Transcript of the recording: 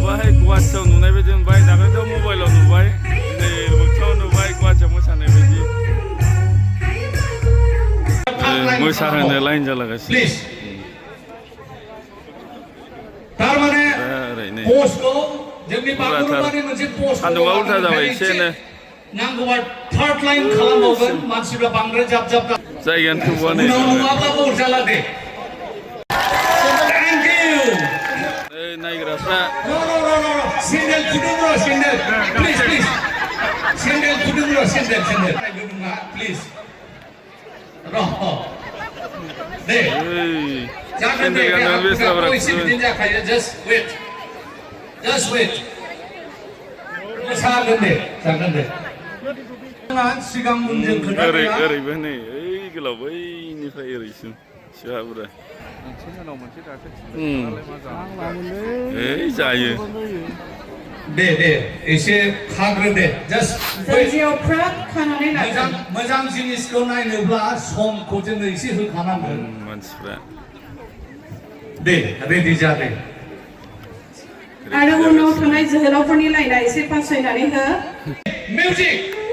नुबाय गुवाहाटियाव नुनाय बायदि नुबाय दाख्लैथ' मबाइलाव नुबाय दिनै मोगथाङाव नुबाय गुवाहाटियाव मोसानाय बायदि मोसाहोनो लाइन जालागासिनो ओरैनो सान्दुंआ उल्था जाबाय एसेनो नांगौबा थार्ड लाइन खालामबावगोन मानसिफ्रा बांद्राय जाब जाब जायगायानो थोबवा नै नङाब्लाबो अरजाला दे थेंक इउ नायग्राफ्रा सेन्देल गुदुं र' सेन्देल प्लिज प्लिज सेन्देल गुदुं र' सेन्देल गुदुङा प्लिज र' दे जागोन दे एसे बिदिनो जाखायो जास्ट वेट जागोन दे सिगां उनजों खोथा ओरैबो नै ओइ गोलाव बैनिफ्राय ओरैसिम सिहाबुरा जायो दे एसे खाग्रो दे जास्ट मोजां जिनिसखौ नायनोब्ला समखौ जोङो एसे होखानांगोन मानसिफ्रा दे रेडि जादे आरो उनाव थानाय जोहोलावफोरनि लाइना एसे फासायनानै हो मिउजिक